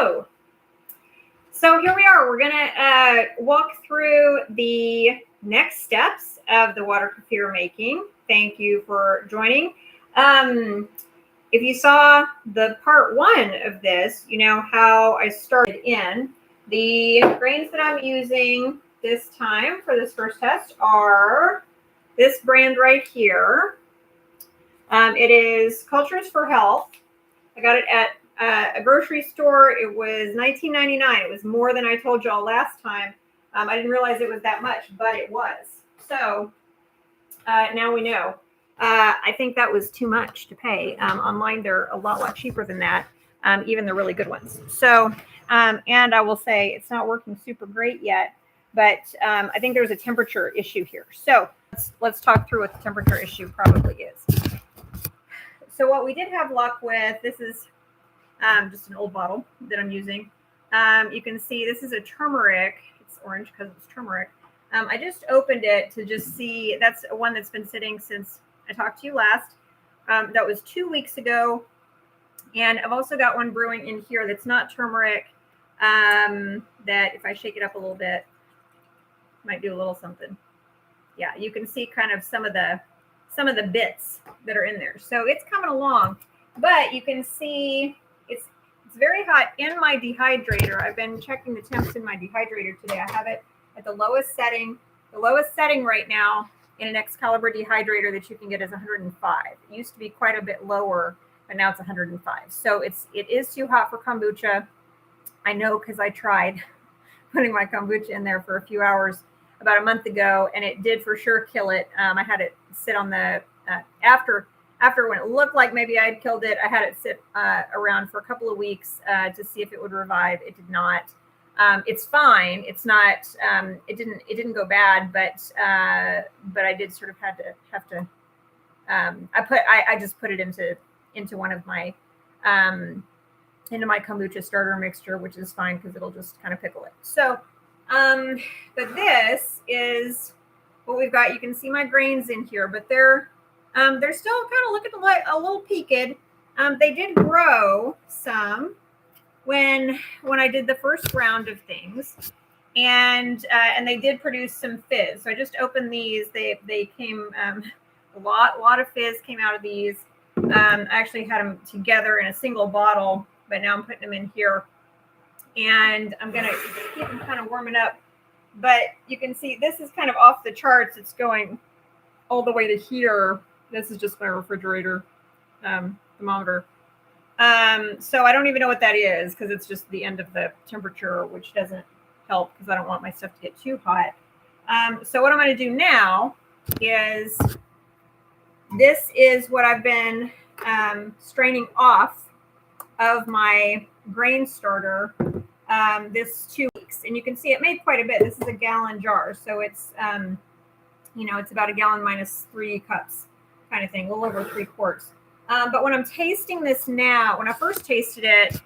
Hello. So here we are. We're going to walk through the next steps of the water kefir making. Thank you for joining. If you saw the part one of this, you know how I started in. The grains that I'm using this time for this first test are this brand right here. It is Cultures for Health. I got it at a grocery store. It was $19.99. It was more than I told y'all last time. I didn't realize it was that much, but it was. So now we know. I think that was too much to pay. Online, they're a lot cheaper than that, even the really good ones. So, and I will say it's not working super great yet, but I think there's a temperature issue here. So let's talk through what the temperature issue probably is. So what we did have luck with, this is just an old bottle that I'm using. You can see this is a turmeric. It's orange because it's turmeric. I just opened it to just see. That's one that's been sitting since I talked to you last. That was 2 weeks ago. And I've also got one brewing in here that's not turmeric, that if I shake it up a little bit, might do a little something. Yeah, you can see kind of some of the bits that are in there. So it's coming along, but you can see it's very hot in my dehydrator. I've been checking the temps in my dehydrator today. I have it at the lowest setting. The lowest setting right now in an Excalibur dehydrator that you can get is 105. It used to be quite a bit lower, but now it's 105. So it is too hot for kombucha. I know because I tried putting my kombucha in there for a few hours about a month ago, and it did for sure kill it. I had it sit on the after when it looked like maybe I had killed it. I had it sit around for a couple of weeks to see if it would revive. It did not. It's fine. It's not. It didn't go bad, but I did sort of have to. I just put it into one of my into my kombucha starter mixture, which is fine because it'll just kind of pickle it. So. But this is what we've got. You can see my grains in here, but they're still kind of looking like a little peaked. They did grow some when I did the first round of things, and they did produce some fizz. So I just opened these. They came a lot of fizz came out of these. I actually had them together in a single bottle, but now I'm putting them in here. And I'm going to keep them kind of warming up. But you can see this is kind of off the charts. It's going all the way to here. This is just my refrigerator thermometer. So I don't even know what that is because it's just the end of the temperature, which doesn't help because I don't want my stuff to get too hot. So what I'm going to do now is this is what I've been straining off of my grain starter this 2 weeks, and you can see it made quite a bit. This is a gallon jar, so it's it's about a gallon minus 3 cups kind of thing, a little over 3 quarts. But when I'm tasting this now, when I first tasted it,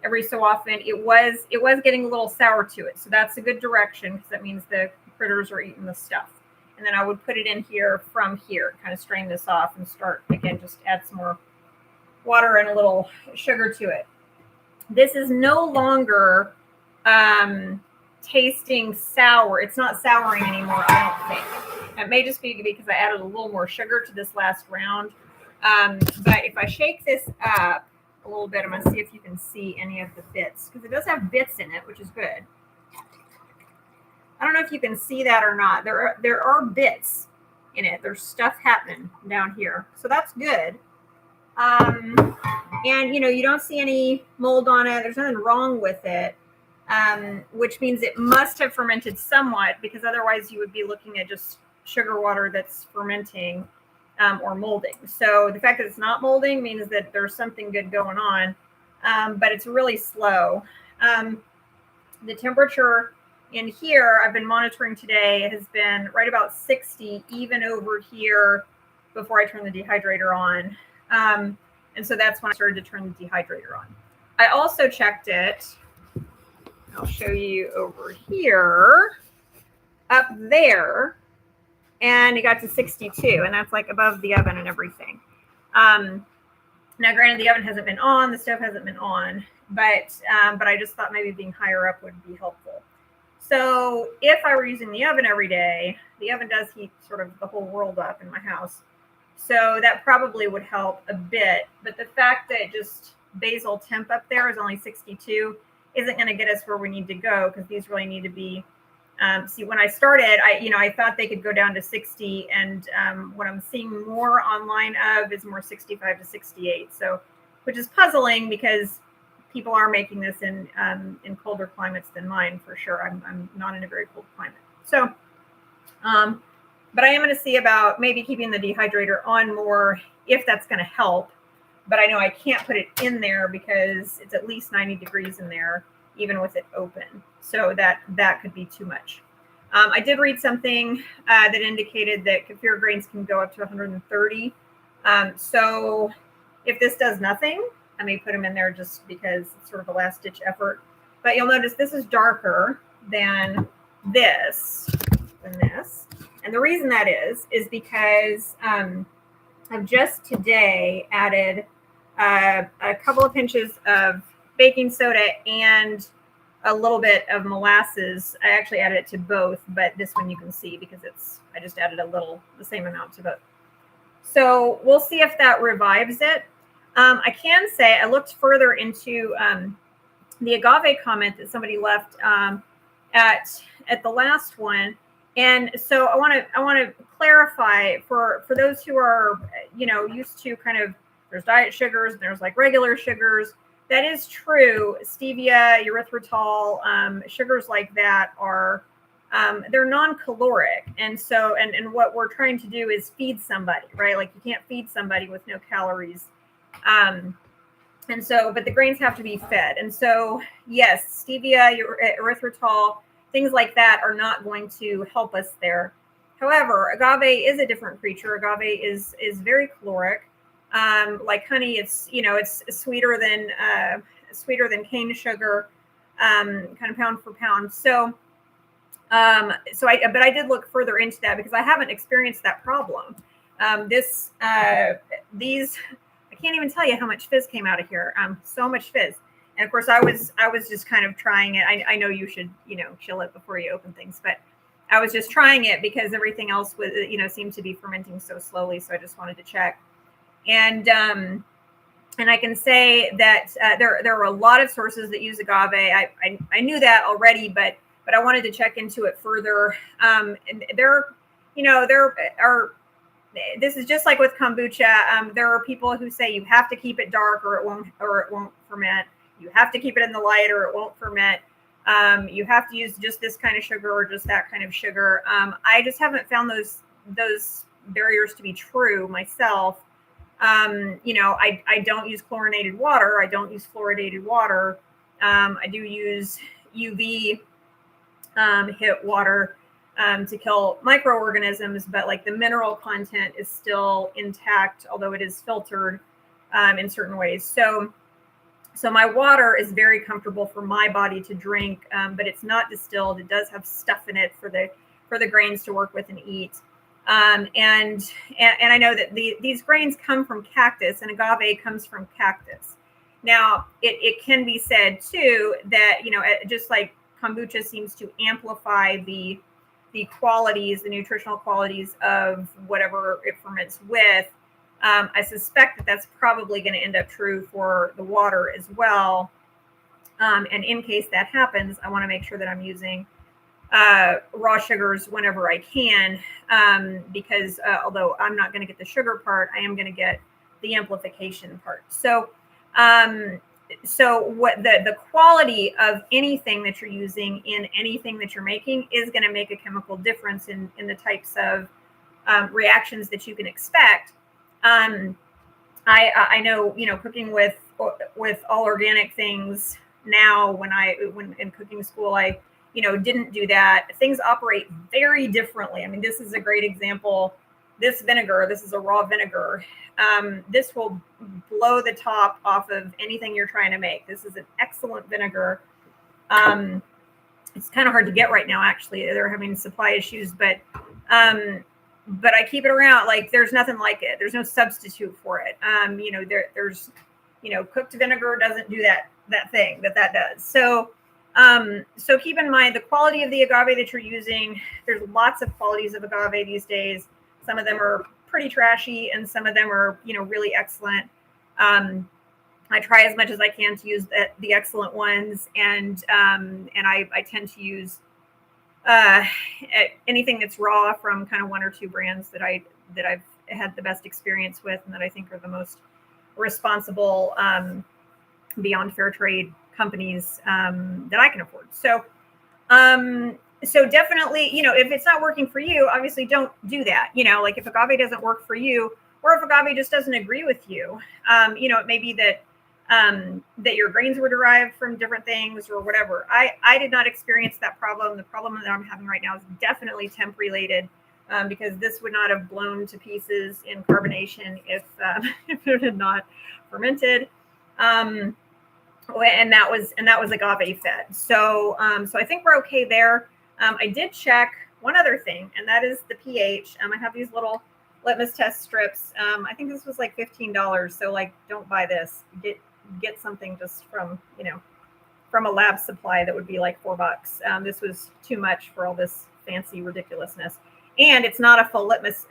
every so often it was getting a little sour to it, so that's a good direction because that means the critters are eating the stuff. And then I would put it in here from here, kind of strain this off and start again, just add some more water and a little sugar to it. This is no longer tasting sour. It's not souring anymore, I don't think. It may just be because I added a little more sugar to this last round. But if I shake this up a little bit, I'm going to see if you can see any of the bits, because it does have bits in it, which is good. I don't know if you can see that or not. There are bits in it. There's stuff happening down here. So that's good. And you don't see any mold on it. There's nothing wrong with it, which means it must have fermented somewhat, because otherwise you would be looking at just sugar water that's fermenting or molding. So the fact that it's not molding means that there's something good going on, but it's really slow. The temperature in here I've been monitoring today has been right about 60, even over here before I turn the dehydrator on. And so that's when I started to turn the dehydrator on. I also checked it. I'll show you over here, up there, and it got to 62, and that's like above the oven and everything. And Now, granted, the oven hasn't been on, the stove hasn't been on, but I just thought maybe being higher up would be helpful. So if I were using the oven every day, the oven does heat sort of the whole world up in my house. So that probably would help a bit. But the fact that just basal temp up there is only 62 isn't going to get us where we need to go, because these really need to be, see, when I started, I thought they could go down to 60, and what I'm seeing more online of is more 65 to 68. So, which is puzzling, because people are making this in colder climates than mine, for sure. I'm not in a very cold climate. So, but I am going to see about maybe keeping the dehydrator on more, if that's going to help. But I know I can't put it in there because it's at least 90 degrees in there, even with it open. So that could be too much. I did read something that indicated that kefir grains can go up to 130. So if this does nothing, I may put them in there just because it's sort of a last ditch effort. But you'll notice this is darker than this. And the reason that is because I've just today added a couple of pinches of baking soda and a little bit of molasses. I actually added it to both, but this one you can see because I just added the same amount to both. So we'll see if that revives it. I can say I looked further into the agave comment that somebody left at the last one. And so I want to clarify for those who are, used to kind of, there's diet sugars and there's like regular sugars. That is true. Stevia, erythritol, sugars like that are, they're non-caloric. And so, and what we're trying to do is feed somebody, right? Like you can't feed somebody with no calories. And so, but the grains have to be fed. And so, yes, stevia, erythritol, things like that are not going to help us there. However, agave is a different creature. Agave is very caloric. Like honey, it's sweeter than cane sugar, kind of pound for pound. So, but I did look further into that because I haven't experienced that problem. These, I can't even tell you how much fizz came out of here. So much fizz. And of course, I was just kind of trying it. I know you should, chill it before you open things, but I was just trying it because everything else was, seemed to be fermenting so slowly. So I just wanted to check. And I can say that there are a lot of sources that use agave. I knew that already, but I wanted to check into it further. And there are. This is just like with kombucha. There are people who say you have to keep it dark or it won't ferment. You have to keep it in the light or it won't ferment. You have to use just this kind of sugar or just that kind of sugar. I just haven't found those barriers to be true myself. I don't use chlorinated water. I don't use fluoridated water. I do use UV hit water to kill microorganisms, but like the mineral content is still intact, although it is filtered in certain ways. So my water is very comfortable for my body to drink, but it's not distilled. It does have stuff in it for the grains to work with and eat. And I know that these grains come from cactus, and agave comes from cactus. Now, it can be said too that, just like kombucha seems to amplify the qualities, the nutritional qualities of whatever it ferments with, I suspect that that's probably going to end up true for the water as well. And in case that happens, I want to make sure that I'm using raw sugars whenever I can, because although I'm not going to get the sugar part, I am going to get the amplification part. So what the quality of anything that you're using in anything that you're making is going to make a chemical difference in the types of reactions that you can expect. I know, cooking with all organic things now, when in cooking school, I didn't do that. Things operate very differently. I mean, this is a great example. This vinegar, this is a raw vinegar. This will blow the top off of anything you're trying to make. This is an excellent vinegar. It's kind of hard to get right now, actually. They're having supply issues, but but I keep it around. Like there's nothing like it. There's no substitute for it. There's cooked vinegar doesn't do that thing that does. So keep in mind the quality of the agave that you're using. There's lots of qualities of agave these days. Some of them are pretty trashy, and some of them are really excellent. I try as much as I can to use the excellent ones, and I tend to use anything that's raw from kind of one or two brands that I've had the best experience with, and that I think are the most responsible beyond fair trade companies that I can afford. So definitely, if it's not working for you, obviously don't do that. Like if agave doesn't work for you, or if agave just doesn't agree with you, it may be that your grains were derived from different things or whatever. I did not experience that problem. The problem that I'm having right now is definitely temp related, because this would not have blown to pieces in carbonation if it had not fermented. And that was agave fed. So I think we're okay there. I did check one other thing, and that is the pH. I have these little litmus test strips. I think this was like $15. So like, don't buy this. Get something just from a lab supply that would be like $4. This was too much for all this fancy ridiculousness. And it's not a full litmus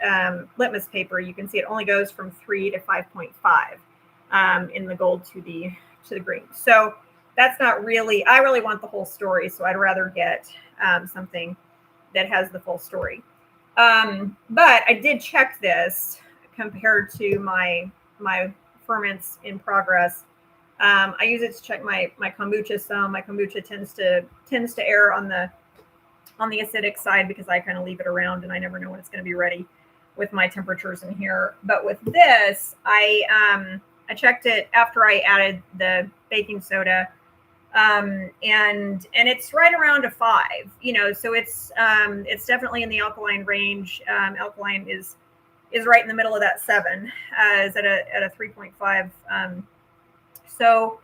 paper. You can see it only goes from 3 to 5.5 in the gold to the green. So that's not really, I really want the whole story. So I'd rather get something that has the full story. But I did check this compared to my ferments in progress. I use it to check my kombucha some. My kombucha tends to err on the acidic side because I kind of leave it around and I never know when it's going to be ready with my temperatures in here. But with this, I checked it after I added the baking soda, and it's right around a 5. So it's definitely in the alkaline range. Alkaline is right in the middle of that 7. Is at a 3.5. So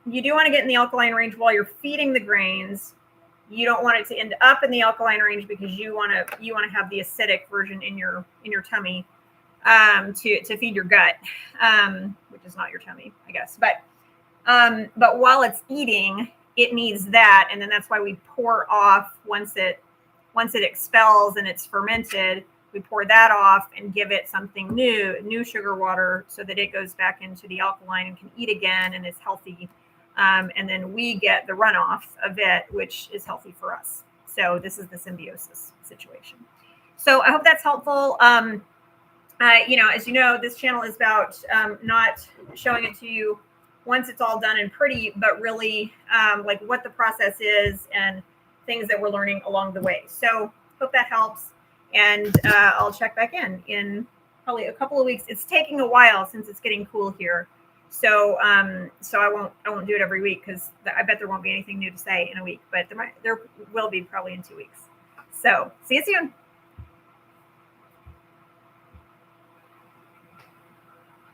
you do want to get in the alkaline range while you're feeding the grains. You don't want it to end up in the alkaline range because you want to have the acidic version in your tummy to feed your gut, which is not your tummy, I guess. But while it's eating, it needs that, and then that's why we pour off once it expels and it's fermented. We pour that off and give it something new sugar water, so that it goes back into the alkaline and can eat again and is healthy. And then we get the runoff of it, which is healthy for us. So this is the symbiosis situation. So I hope that's helpful. As you know, this channel is about not showing it to you once it's all done and pretty, but really like what the process is and things that we're learning along the way. So hope that helps. And I'll check back in probably a couple of weeks. It's taking a while since it's getting cool here. So I won't do it every week because I bet there won't be anything new to say in a week, but there will be probably in 2 weeks. So see you soon.